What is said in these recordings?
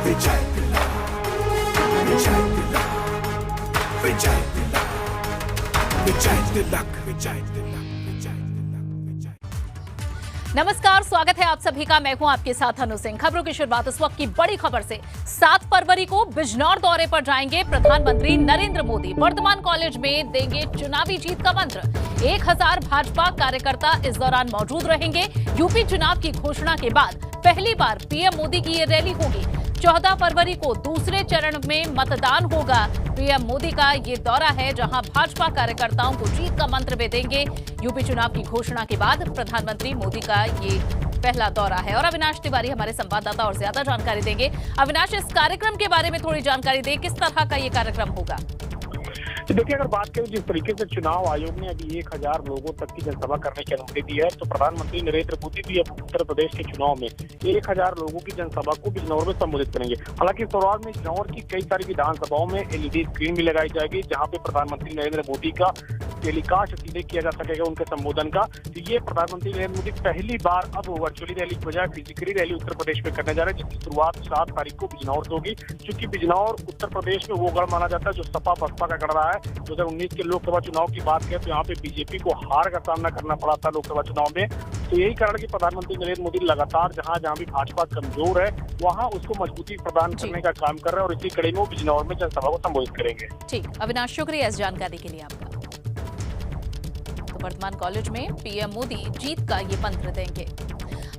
विजय तिलक, विजय तिलक, विजय तिलक, विजय तिलक, विजय तिलक, विजय तिलक। नमस्कार, स्वागत है आप सभी का। मैं हूं आपके साथ अनु सिंह। खबरों की शुरुआत इस वक्त की बड़ी खबर से। 7 फरवरी को बिजनौर दौरे पर जाएंगे प्रधानमंत्री नरेंद्र मोदी। वर्तमान कॉलेज में देंगे चुनावी जीत का मंत्र। 1000 भाजपा कार्यकर्ता इस दौरान मौजूद रहेंगे। यूपी चुनाव की घोषणा के बाद पहली बार पीएम मोदी की ये रैली होगी। 14 फरवरी को दूसरे चरण में मतदान होगा। पीएम मोदी का ये दौरा है जहां भाजपा कार्यकर्ताओं को जीत का मंत्र वे देंगे। यूपी चुनाव की घोषणा के बाद प्रधानमंत्री मोदी का ये पहला दौरा है। और अविनाश तिवारी हमारे संवाददाता और ज्यादा जानकारी देंगे। अविनाश, इस कार्यक्रम के बारे में थोड़ी जानकारी दे, किस तरह का ये कार्यक्रम होगा? देखिए, अगर बात करें जिस तरीके से चुनाव आयोग ने अभी 1000 लोगों तक की जनसभा करने की अनुमति दी है, तो प्रधानमंत्री नरेंद्र मोदी भी अब उत्तर प्रदेश के चुनाव में 1000 लोगों की जनसभा को बिजनौर में संबोधित करेंगे। हालांकि इस दौरान में बिजनौर की कई सारी विधानसभाओं में एलईडी स्क्रीन भी लगाई जाएगी, जहां पे प्रधानमंत्री नरेंद्र मोदी का टेलीकास्ट सीधे किया जा सकेगा उनके संबोधन का। तो ये प्रधानमंत्री नरेंद्र मोदी पहली बार अब वर्चुअली रैली की बजाय फिजिकली रैली उत्तर प्रदेश में करने जा रहे हैं, जिसकी शुरुआत 7 तारीख को बिजनौर से होगी। क्योंकि बिजनौर उत्तर प्रदेश में वो गढ़ माना जाता है जो सपा बसपा का गढ़ रहा है। 2019 के लोकसभा चुनाव की बात करें तो यहाँ पे बीजेपी को हार का सामना करना पड़ा था लोकसभा चुनाव में। तो यही कारण कि प्रधानमंत्री नरेंद्र मोदी लगातार जहां भी भाजपा कमजोर है वहां उसको मजबूती प्रदान करने का काम कर रहे हैं और इसी कड़ी में वो बिजनौर में जनसभा को संबोधित करेंगे। ठीक, अविनाश, शुक्रिया इस जानकारी के लिए आपका। वर्तमान कॉलेज में पीएम मोदी जीत का ये मंत्र देंगे।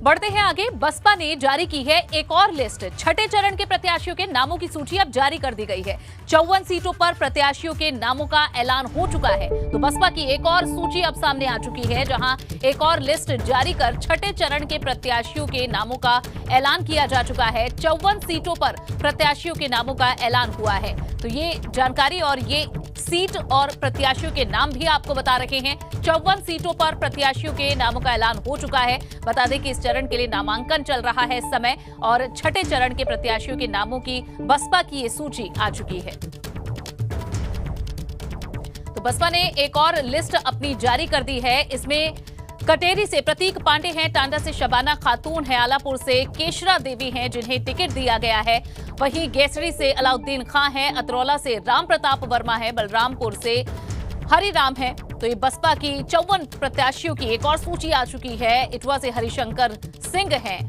बढ़ते हैं आगे। बसपा ने जारी की है एक और लिस्ट। छठे चरण के प्रत्याशियों के नामों की सूची अब जारी कर दी गई है। 54 सीटों पर प्रत्याशियों के नामों का ऐलान हो चुका है। तो बसपा की एक और सूची अब सामने आ चुकी है, जहां एक और लिस्ट जारी कर छठे चरण के प्रत्याशियों के नामों का ऐलान किया जा चुका है। 54 सीटों पर प्रत्याशियों के नामों का ऐलान हुआ है। तो ये जानकारी और ये सीट और प्रत्याशियों के नाम भी आपको बता रहे हैं। 54 सीटों पर प्रत्याशियों के नामों का ऐलान हो चुका है। बता दें कि इस चरण के लिए नामांकन चल रहा है इस समय और छठे चरण के प्रत्याशियों के नामों की बसपा की ये सूची आ चुकी है। तो बसपा ने एक और लिस्ट अपनी जारी कर दी है। इसमें कटेरी से प्रतीक पांडे हैं, टांडा से शबाना खातून है, आलापुर से केशरा देवी हैं जिन्हें टिकट दिया गया है। वहीं गेसरी से अलाउद्दीन खां है, अतरौला से राम प्रताप वर्मा है, बलरामपुर से हरिराम है। तो ये बसपा की 54 प्रत्याशियों की एक और सूची आ चुकी है। इटवा से हरिशंकर सिंह हैं,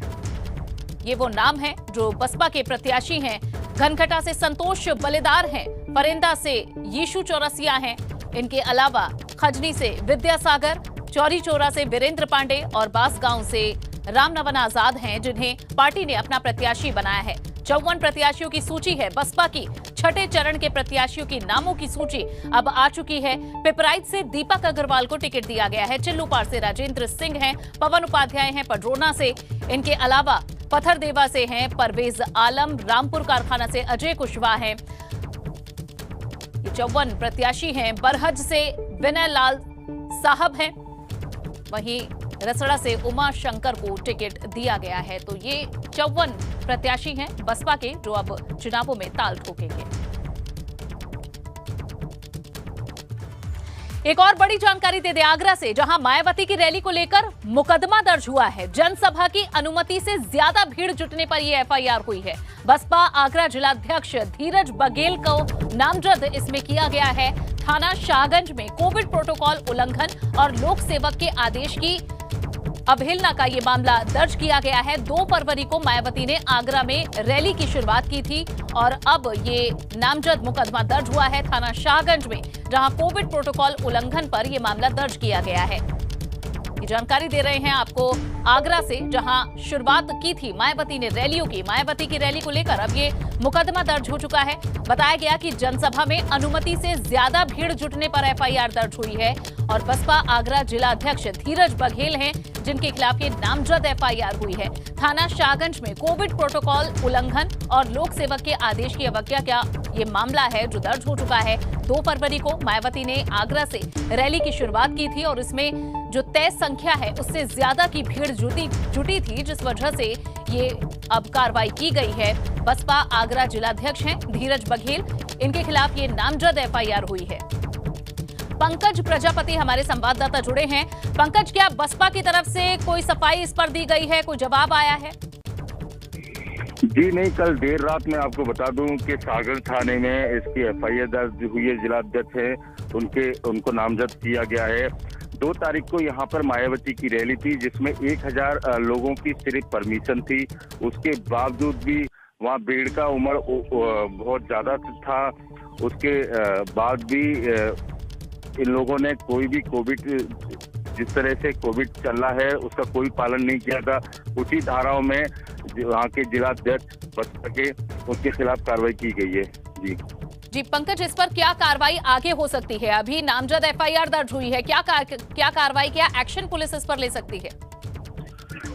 ये वो नाम है जो बसपा के प्रत्याशी हैं। घनघटा से संतोष बलेदार हैं, फरेंदा से यीशु चौरसिया हैं। इनके अलावा खजनी से विद्यासागर, चौरी चौरा से वीरेंद्र पांडे और बासगांव से रामनवन आजाद हैं जिन्हें पार्टी ने अपना प्रत्याशी बनाया है। 54 प्रत्याशियों की सूची है बसपा की। छठे चरण के प्रत्याशियों के नामों की सूची अब आ चुकी है। पिपराइच से दीपक अग्रवाल को टिकट दिया गया है। चिल्लूपार से राजेंद्र सिंह हैं, पवन उपाध्याय हैं पडरौना से। इनके अलावा पथरदेवा से हैं परवेज आलम, रामपुर कारखाना से अजय कुशवाहा हैं। 54 प्रत्याशी हैं। बरहज से विनय लाल साहब हैं। वहीं रसड़ा से उमा शंकर को टिकट दिया गया है। तो ये 54 प्रत्याशी हैं बसपा के जो अब चुनावों में ताल ठोकेंगे। एक और बड़ी जानकारी दे दे आगरा से, जहां मायावती की रैली को लेकर मुकदमा दर्ज हुआ है। जनसभा की अनुमति से ज्यादा भीड़ जुटने पर यह एफआईआर हुई है। बसपा आगरा जिलाध्यक्ष धीरज बघेल को नामजद इसमें किया गया है। थाना शाहगंज में कोविड प्रोटोकॉल उल्लंघन और लोक सेवक के आदेश की अवहेलना का ये मामला दर्ज किया गया है। 2 फरवरी को मायावती ने आगरा में रैली की शुरुआत की थी और अब ये नामजद मुकदमा दर्ज हुआ है थाना शाहगंज में, जहां कोविड प्रोटोकॉल उल्लंघन पर यह मामला दर्ज किया गया है। ये जानकारी दे रहे हैं आपको आगरा से, जहां शुरुआत की थी मायावती ने रैलियों की। मायावती की रैली को लेकर अब ये मुकदमा दर्ज हो चुका है। बताया गया कि जनसभा में अनुमति से ज्यादा भीड़ जुटने पर एफआईआर दर्ज हुई है और बसपा आगरा जिला अध्यक्ष धीरज बघेल हैं जिनके खिलाफ ये नामजद एफआईआर हुई है। थाना शाहगंज में कोविड प्रोटोकॉल उल्लंघन और लोक सेवक के आदेश की अवज्ञा का ये मामला है जो दर्ज हो चुका है। 2 फरवरी को मायावती ने आगरा से रैली की शुरुआत की थी और इसमें जो तय संख्या है उससे ज्यादा की भीड़ जुटी थी, जिस वजह से ये अब कार्रवाई की गई है। बसपा आगरा जिलाध्यक्ष हैं धीरज बघेल, इनके खिलाफ ये नामजद एफआईआर हुई है। पंकज प्रजापति हमारे संवाददाता जुड़े हैं। पंकज, क्या बसपा की तरफ से कोई सफाई इस पर दी गई है, कोई जवाब आया है? जी नहीं, कल देर रात में आपको बता दूं कि सागर थाने में इसकी एफआईआर दर्ज हुई है। जिला अध्यक्ष है उनको नामजद किया गया है। 2 तारीख को यहाँ पर मायावती की रैली थी जिसमें 1000 लोगों की सिर्फ परमिशन थी। उसके बावजूद भी वहाँ भीड़ का उमड़ बहुत ज्यादा था। उसके बाद भी इन लोगों ने कोई भी कोविड, जिस तरह से कोविड चल रहा है उसका कोई पालन नहीं किया था। उसी धाराओं में वहाँ के जिलाध्यक्ष बच सके, उसके खिलाफ कार्रवाई की गई है। जी पंकज, इस पर क्या कार्रवाई आगे हो सकती है? अभी नामजद एफआईआर दर्ज हुई है, क्या कार्रवाई, क्या एक्शन पुलिस इस पर ले सकती है?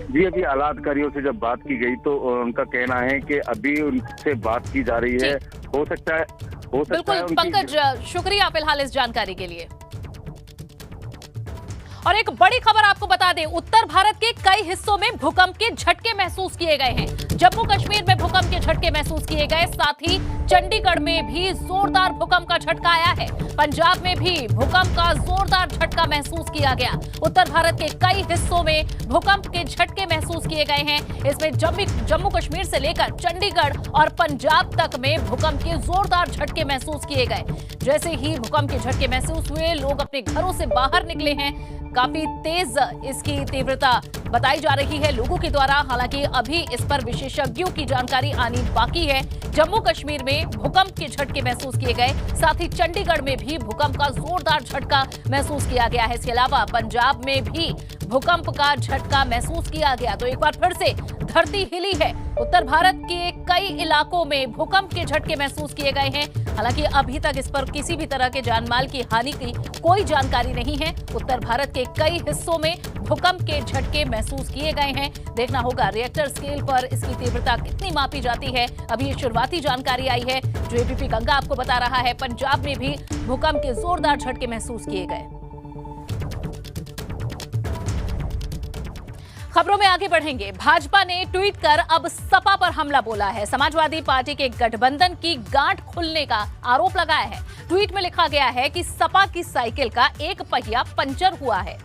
जी अभी आला अधिकारियों से जब बात की गई तो उनका कहना है कि अभी उनसे बात की जा रही है। हो सकता है बिल्कुल पंकज, शुक्रिया फिलहाल इस जानकारी के लिए। और एक बड़ी खबर आपको बता दें, उत्तर भारत के कई हिस्सों में भूकंप के झटके महसूस किए गए हैं। जम्मू कश्मीर में भूकंप के झटके महसूस किए गए, साथ ही चंडीगढ़ में भी जोरदार भूकंप का झटका आया है। पंजाब में भी भूकंप का जोरदार झटका महसूस किया गया। उत्तर भारत के कई हिस्सों में भूकंप के झटके महसूस किए गए हैं। इसमें जम्मू कश्मीर से लेकर चंडीगढ़ और पंजाब तक में भूकंप के जोरदार झटके महसूस किए गए। जैसे ही भूकंप के झटके महसूस हुए, लोग अपने घरों से बाहर निकले हैं। काफी तेज इसकी तीव्रता बताई जा रही है लोगों के द्वारा। हालांकि अभी इस पर विशेषज्ञों की जानकारी आनी बाकी है। जम्मू कश्मीर में भूकंप के झटके महसूस किए गए, साथ ही चंडीगढ़ में भी भूकंप का जोरदार झटका महसूस किया गया है। इसके अलावा पंजाब में भी भूकंप का झटका महसूस किया गया। तो एक बार फिर से धरती हिली है। उत्तर भारत के कई इलाकों में भूकंप के झटके महसूस किए गए हैं। हालांकि अभी तक इस पर किसी भी तरह के जानमाल की हानि की कोई जानकारी नहीं है। उत्तर भारत के कई हिस्सों में भूकंप के झटके महसूस किए गए हैं। देखना होगा रिएक्टर स्केल पर इसकी तीव्रता कितनी मापी जाती है। अभी ये शुरुआती जानकारी आई है जो एबीपी गंगा आपको बता रहा है। पंजाब में भी भूकंप के जोरदार झटके महसूस किए गए। खबरों में आगे बढ़ेंगे। भाजपा ने ट्वीट कर अब सपा पर हमला बोला है। समाजवादी पार्टी के गठबंधन की गांठ खुलने का आरोप लगाया है। ट्वीट में लिखा गया है कि सपा की साइकिल का एक पहिया पंचर हुआ है।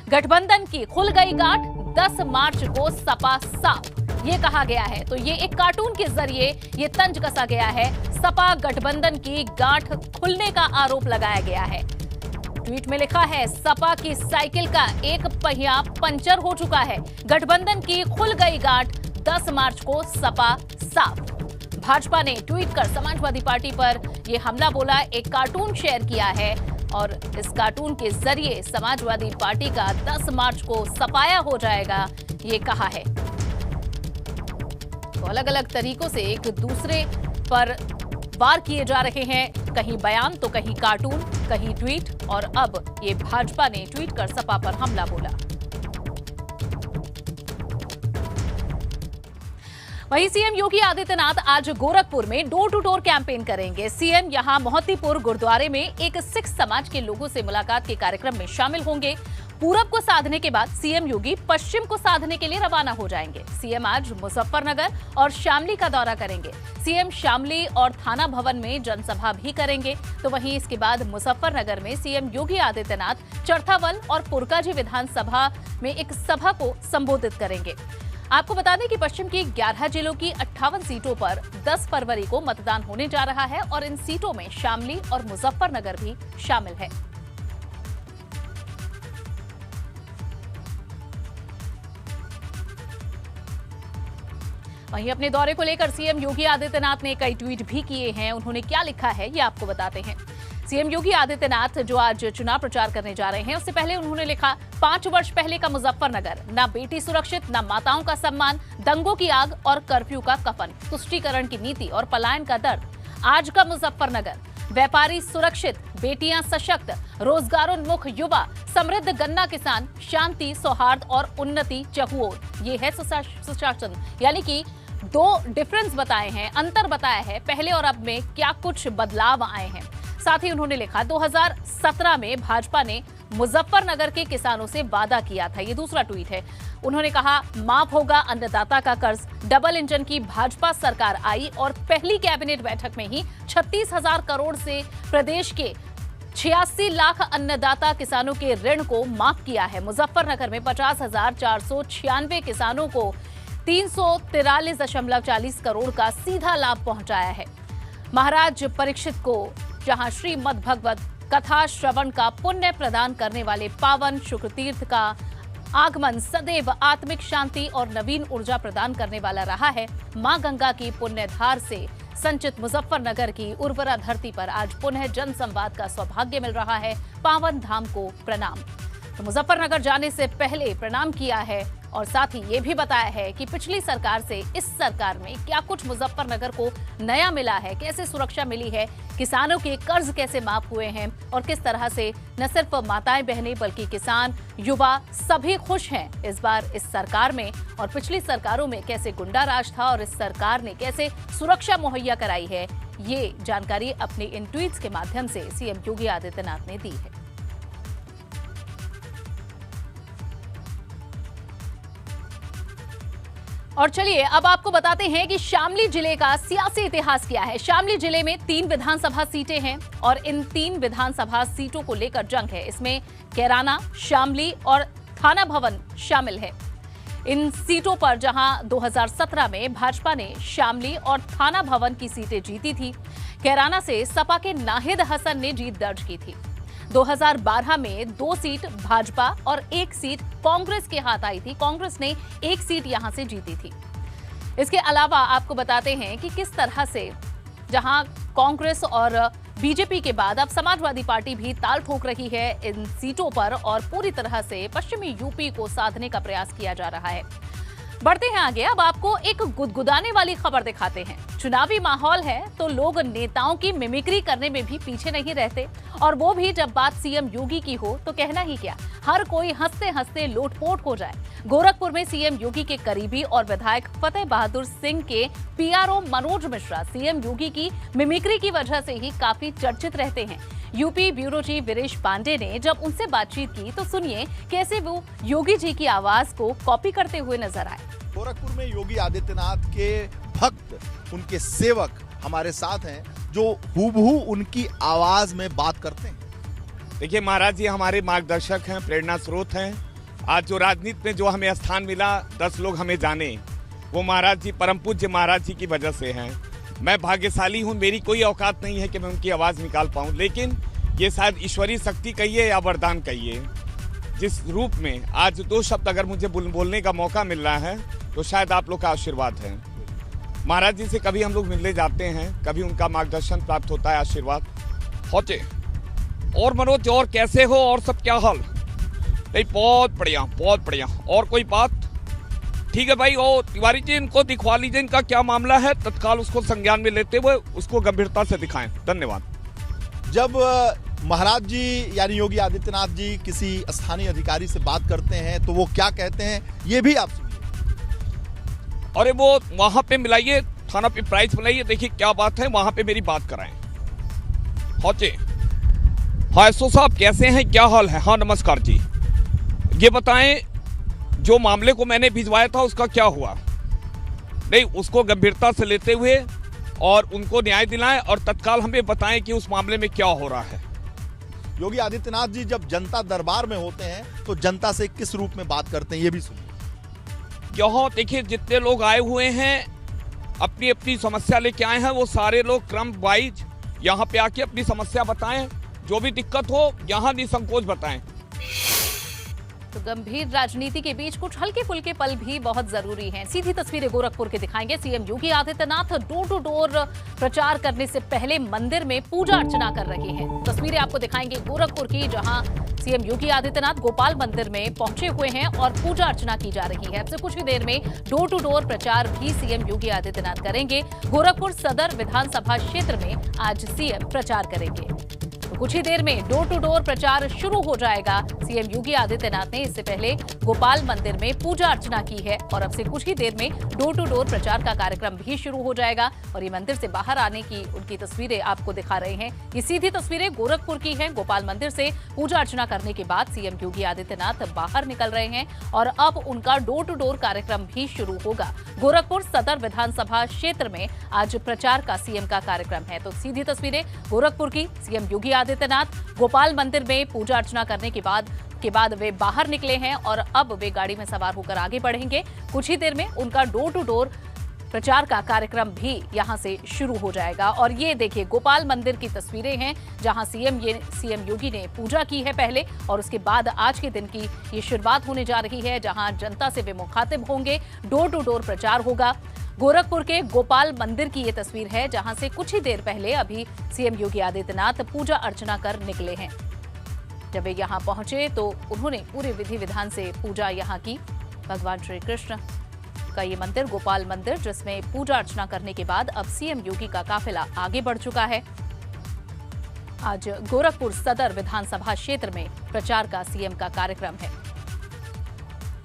गठबंधन की खुल गई गांठ, 10 मार्च को सपा साफ, ये कहा गया है। तो ये एक कार्टून के जरिए ये तंज कसा गया है। सपा गठबंधन की गांठ खुलने का आरोप लगाया गया है। ट्वीट में लिखा है, सपा की साइकिल का एक पहिया पंचर हो चुका है। गठबंधन की खुल गई गांठ, 10 मार्च को सपा साफ। भाजपा ने ट्वीट कर समाजवादी पार्टी पर यह हमला बोला, एक कार्टून शेयर किया है और इस कार्टून के जरिए समाजवादी पार्टी का 10 मार्च को सफाया हो जाएगा, ये कहा है। तो अलग अलग तरीकों से एक दूसरे पर वार किए जा रहे हैं, कहीं बयान तो कहीं कार्टून, कहीं ट्वीट, और अब ये भाजपा ने ट्वीट कर सपा पर हमला बोला। वहीं सीएम योगी आदित्यनाथ आज गोरखपुर में डोर टू डोर कैंपेन करेंगे। सीएम यहां मोहतीपुर गुरुद्वारे में एक सिख समाज के लोगों से मुलाकात के कार्यक्रम में शामिल होंगे। पूरब को साधने के बाद सीएम योगी पश्चिम को साधने के लिए रवाना हो जाएंगे। सीएम आज मुजफ्फरनगर और शामली का दौरा करेंगे। सीएम शामली और थाना भवन में जनसभा भी करेंगे। तो वहीं इसके बाद मुजफ्फरनगर में सीएम योगी आदित्यनाथ चरथावल और पुरकाजी विधानसभा में एक सभा को संबोधित करेंगे। आपको बता दें कि पश्चिम की 11 जिलों की 58 सीटों पर 10 फरवरी को मतदान होने जा रहा है और इन सीटों में शामली और मुजफ्फरनगर भी शामिल है। वहीं अपने दौरे को लेकर सीएम योगी आदित्यनाथ ने कई ट्वीट भी किए हैं। उन्होंने क्या लिखा है ये आपको बताते हैं। सीएम योगी आदित्यनाथ जो आज चुनाव प्रचार करने जा रहे हैं, उससे पहले उन्होंने लिखा, 5 वर्ष पहले का मुजफ्फरनगर, ना बेटी सुरक्षित, ना माताओं का सम्मान, दंगों की आग और कर्फ्यू का कफन, तुष्टीकरण की नीति और पलायन का दर्द। आज का मुजफ्फरनगर, व्यापारी सुरक्षित, बेटियां सशक्त, रोजगारोन्मुख युवा, समृद्ध गन्ना किसान, शांति, सौहार्द और उन्नति चहुओर। ये है सुशासन। यानी कि 2 डिफरेंस बताए हैं, अंतर बताया है पहले और अब में क्या कुछ बदलाव आए हैं। साथ ही उन्होंने लिखा, 2017 में भाजपा ने मुजफ्फरनगर के किसानों से वादा किया था। ये दूसरा ट्वीट है। उन्होंने कहा, माफ होगा अन्नदाता का कर्ज। डबल इंजन की भाजपा सरकार आई और पहली कैबिनेट बैठक में ही 36,000 करोड़ से प्रदेश के 86 लाख अन्नदाता किसानों के ऋण को माफ किया है। मुजफ्फरनगर में 50,496 किसानों को 343.40 करोड़ का सीधा लाभ पहुंचाया है। महाराज परीक्षित को जहां श्रीमद् भगवत कथा श्रवण का पुण्य प्रदान करने वाले पावन शुक्र तीर्थ का आगमन सदैव आत्मिक शांति और नवीन ऊर्जा प्रदान करने वाला रहा है। मां गंगा की पुण्य धार से संचित मुजफ्फरनगर की उर्वरा धरती पर आज पुनः जन संवाद का सौभाग्य मिल रहा है। पावन धाम को प्रणाम। तो मुजफ्फरनगर जाने से पहले प्रणाम किया है और साथ ही ये भी बताया है कि पिछली सरकार से इस सरकार में क्या कुछ मुजफ्फरनगर को नया मिला है, कैसे सुरक्षा मिली है, किसानों के कर्ज कैसे माफ हुए हैं और किस तरह से न सिर्फ माताएं बहनें बल्कि किसान युवा सभी खुश हैं इस बार इस सरकार में। और पिछली सरकारों में कैसे गुंडा राज था और इस सरकार ने कैसे सुरक्षा मुहैया कराई है, ये जानकारी अपने इन ट्वीट्स के माध्यम से सीएम योगी आदित्यनाथ ने दी है। और चलिए अब आपको बताते हैं कि शामली जिले का सियासी इतिहास क्या है। शामली जिले में 3 विधानसभा सीटें हैं और इन 3 विधानसभा सीटों को लेकर जंग है। इसमें कैराना, शामली और थाना भवन शामिल है। इन सीटों पर जहां 2017 में भाजपा ने शामली और थाना भवन की सीटें जीती थी, कैराना से सपा के नाहिद हसन ने जीत दर्ज की थी। 2012 में 2 सीट भाजपा और 1 सीट कांग्रेस के हाथ आई थी। कांग्रेस ने 1 सीट यहां से जीती थी। इसके अलावा आपको बताते हैं कि किस तरह से जहां कांग्रेस और बीजेपी के बाद अब समाजवादी पार्टी भी ताल ठोक रही है इन सीटों पर और पूरी तरह से पश्चिमी यूपी को साधने का प्रयास किया जा रहा है। बढ़ते हैं आगे। अब आपको एक गुदगुदाने वाली खबर दिखाते हैं। चुनावी माहौल है तो लोग नेताओं की मिमिक्री करने में भी पीछे नहीं रहते और वो भी जब बात सीएम योगी की हो तो कहना ही क्या, हर कोई हंसते हंसते लोटपोट हो जाए। गोरखपुर में सीएम योगी के करीबी और विधायक फतेह बहादुर सिंह के पीआरओ मनोज मिश्रा सीएम योगी की मिमिक्री की वजह से ही काफी चर्चित रहते हैं। UP bureau chief Viresh Pandey ने जब उनसे बातचीत की तो सुनिए कैसे वो योगी जी की आवाज को कॉपी करते हुए नजर आए। गोरखपुर में योगी आदित्यनाथ के भक्त, उनके सेवक हमारे साथ हैं जो हूबहू उनकी आवाज में बात करते हैं। देखिए महाराज जी हमारे मार्गदर्शक हैं, प्रेरणा स्रोत हैं। आज जो राजनीति में जो हमें स्थान मिला, 10 लोग हमें जाने, वो महाराज जी परम पूज्य महाराज जी की वजह से हैं। मैं भाग्यशाली हूँ, मेरी कोई औकात नहीं है कि मैं उनकी आवाज निकाल पाऊँ, लेकिन ये शायद ईश्वरीय शक्ति कहिए या वरदान कहिए। जिस रूप में आज 2 शब्द अगर मुझे बोलने का मौका मिल रहा है तो शायद आप लोग का आशीर्वाद है। महाराज जी से कभी हम लोग मिलने जाते हैं, कभी उनका मार्गदर्शन प्राप्त होता है, आशीर्वाद होते। और मनोज और कैसे हो और सब क्या हाल? नहीं बहुत बढ़िया बहुत बढ़िया। और कोई बात? ठीक है भाई, ओ तिवारी जी इनको दिखवा लीजिए, इनका क्या मामला है, तत्काल उसको संज्ञान में लेते हुए उसको गंभीरता से दिखाएं। धन्यवाद। जब महाराज जी यानी योगी आदित्यनाथ जी किसी स्थानीय अधिकारी से बात करते हैं तो वो क्या कहते हैं, ये भी आप सुनिए। अरे वो वहां पे मिलाइए, थाना पे प्राइस मिलाइए, देखिए क्या बात है, वहां पे मेरी बात कराएं। होचे हाँ एसओ साहब कैसे हैं, क्या हाल है? हाँ नमस्कार जी, ये बताएं जो मामले को मैंने भिजवाया था उसका क्या हुआ? नहीं, उसको गंभीरता से लेते हुए और उनको न्याय दिलाएं और तत्काल हमें बताएं कि उस मामले में क्या हो रहा है। योगी आदित्यनाथ जी जब जनता दरबार में होते हैं तो जनता से किस रूप में बात करते हैं, ये भी सुनिए। यहाँ देखिए जितने लोग आए हुए हैं अपनी अपनी समस्या लेके आए हैं, वो सारे लोग क्रम वाइज यहाँ पे आके अपनी समस्या बताएं, जो भी दिक्कत हो यहाँ निसंकोच बताएं। तो गंभीर राजनीति के बीच कुछ हल्के फुल्के पल भी बहुत जरूरी हैं। सीधी तस्वीरें गोरखपुर के दिखाएंगे। CM Yogi Adityanath door to door प्रचार करने से पहले मंदिर में पूजा अर्चना कर रहे हैं। तस्वीरें आपको दिखाएंगे गोरखपुर की, जहां सीएम योगी आदित्यनाथ गोपाल मंदिर में पहुंचे हुए हैं और पूजा अर्चना की जा रही है। अब से कुछ ही देर में डोर टू डोर प्रचार भी सीएम योगी आदित्यनाथ करेंगे। गोरखपुर सदर विधानसभा क्षेत्र में आज सीएम प्रचार करेंगे। तो कुछ ही देर में डोर टू डोर प्रचार शुरू हो जाएगा। सीएम योगी आदित्यनाथ ने इससे पहले गोपाल मंदिर में पूजा अर्चना की है और अब से कुछ ही देर में डोर टू डोर प्रचार का कार्यक्रम भी शुरू हो जाएगा। और ये मंदिर से बाहर आने की उनकी तस्वीरें आपको दिखा रहे हैं। ये सीधी तस्वीरें गोरखपुर की हैं। गोपाल मंदिर से पूजा अर्चना करने के बाद सीएम योगी आदित्यनाथ बाहर निकल रहे हैं और अब उनका डोर टू डोर कार्यक्रम भी शुरू होगा। गोरखपुर सदर विधानसभा क्षेत्र में आज प्रचार का सीएम का कार्यक्रम है। तो सीधी तस्वीरें गोरखपुर की, सीएम योगी आदित्यनाथ गोपाल मंदिर में पूजा अर्चना करने के बाद के बाद वे बाहर निकले हैं और अब वे गाड़ी में सवार होकर आगे बढ़ेंगे। कुछ ही देर में उनका डोर टू डोर प्रचार का कार्यक्रम भी यहां से शुरू हो जाएगा। और ये देखिए गोपाल मंदिर की तस्वीरें हैं जहां सीएम योगी ने पूजा की है पहले, और उसके बाद आज के दिन की ये शुरुआत होने जा रही है जहां जनता से वे मुखातिब होंगे, डोर टू डोर प्रचार होगा। गोरखपुर के गोपाल मंदिर की ये तस्वीर है जहां से कुछ ही देर पहले अभी सीएम योगी आदित्यनाथ पूजा अर्चना कर निकले हैं। जब वे यहां पहुंचे तो उन्होंने पूरे विधि विधान से पूजा यहां की। भगवान श्री कृष्ण का ये मंदिर गोपाल मंदिर, जिसमें पूजा अर्चना करने के बाद अब सीएम योगी का काफिला आगे बढ़ चुका है। आज गोरखपुर सदर विधानसभा क्षेत्र में प्रचार का सीएम का कार्यक्रम है।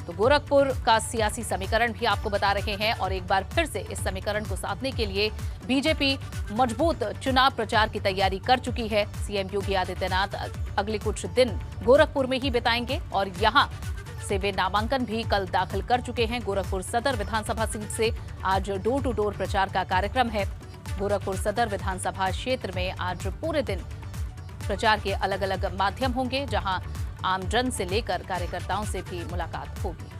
तो गोरखपुर का सियासी समीकरण भी आपको बता रहे हैं और एक बार फिर से इस समीकरण को साधने के लिए बीजेपी मजबूत चुनाव प्रचार की तैयारी कर चुकी है। सीएम योगी आदित्यनाथ अगले कुछ दिन गोरखपुर में ही बिताएंगे और यहां से वे नामांकन भी कल दाखिल कर चुके हैं। गोरखपुर सदर विधानसभा सीट से आज डोर टू डोर प्रचार का कार्यक्रम है। गोरखपुर सदर विधानसभा क्षेत्र में आज पूरे दिन प्रचार के अलग अलग माध्यम होंगे जहां आमजन से लेकर कार्यकर्ताओं से भी मुलाकात होगी।